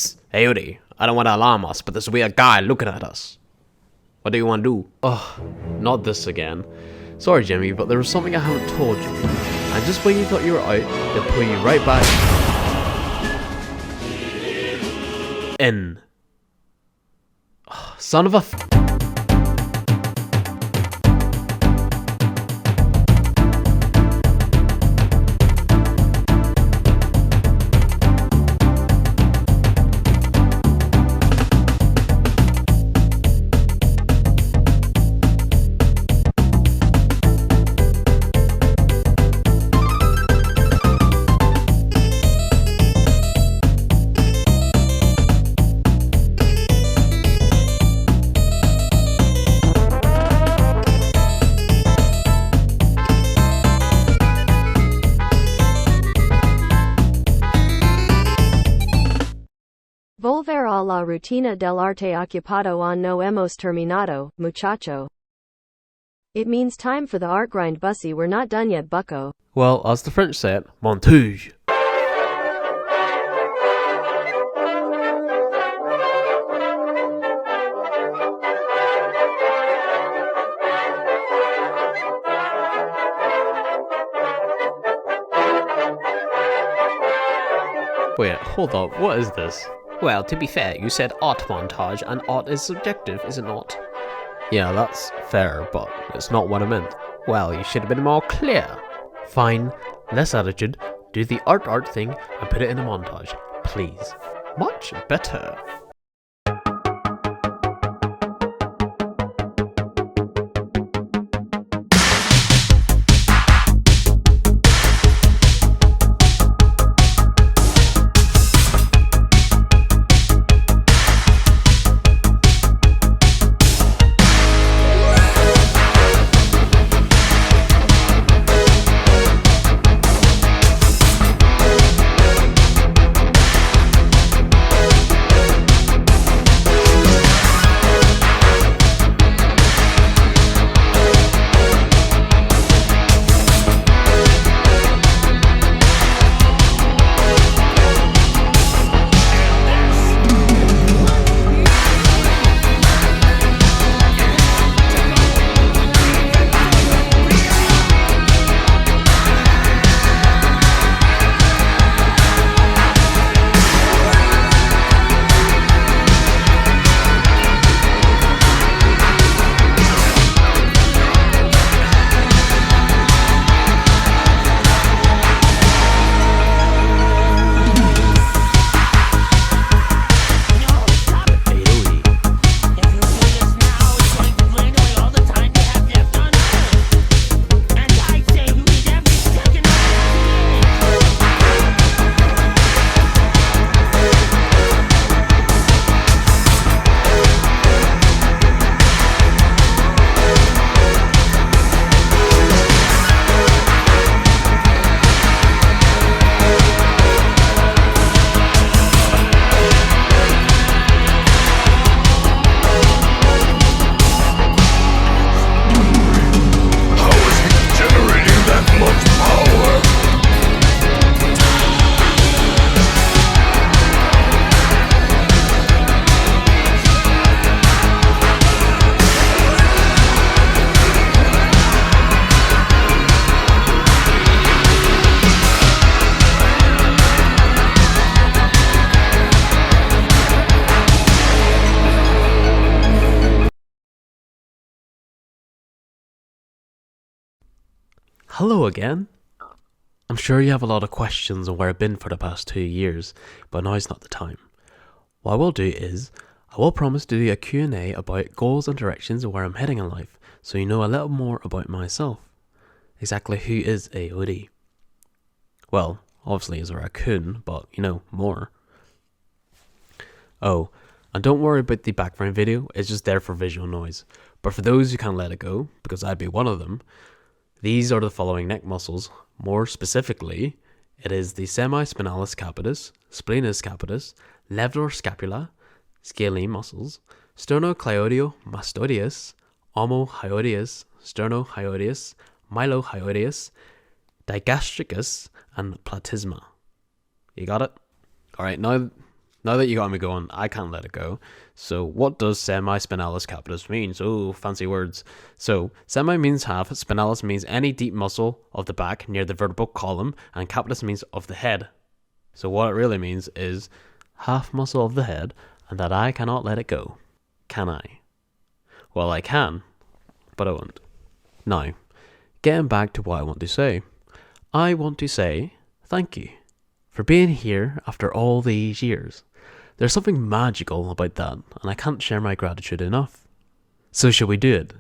Psst, hey Udi, I don't want to alarm us, but there's a weird guy looking at us. What do you want to do? Oh, not this again. Sorry, Jimmy, but there was something I haven't told you. And just when you thought you were out, they pull you right back in. Oh, son of a Volver a la rutina del arte ocupado on no hemos terminado, muchacho. It means time for the art grind, bussy, we're not done yet, bucko. Well, as the French say it, montage. Wait, hold up, what is this? Well, to be fair, you said art montage, and art is subjective, is it not? Yeah, that's fair, but it's not what I meant. Well, you should have been more clear. Fine, less attitude, do the art thing, and put it in a montage, please. Much better. Hello again. I'm sure you have a lot of questions on where I've been for the past 2 years, but now's not the time. What I will do is, I will promise to do a Q&A about goals and directions and where I'm heading in life, so you know a little more about myself. Exactly who is a Udi? Well, obviously is a raccoon, but you know, more. Oh, and don't worry about the background video, it's just there for visual noise. But for those who can't let it go, because I'd be one of them, these are the following neck muscles. More specifically, it is the semi-spinalis capitis, splenius capitis, levator scapula, scalene muscles, sternocleidomastoideus, omohyoideus, sternohyoideus, mylohyoideus, digastricus, and platysma. You got it? Alright, now Now that you got me going, I can't let it go. So, what does semi-spinalis capitis mean? Oh, fancy words. So, semi means half, spinalis means any deep muscle of the back near the vertebral column, and capitis means of the head. So, what it really means is half muscle of the head, and that I cannot let it go. Can I? Well, I can, but I won't. Now, getting back to what I want to say. I want to say thank you for being here after all these years. There's something magical about that, and I can't share my gratitude enough. So shall we do it?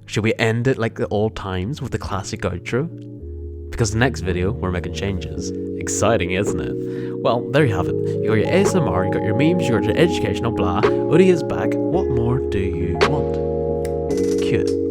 Should we end it like the old times with the classic outro? Because the next video, we're making changes. Exciting, isn't it? Well, there you have it. You got your ASMR, you got your memes, you got your educational blah. Udi is back. What more do you want? Cue it.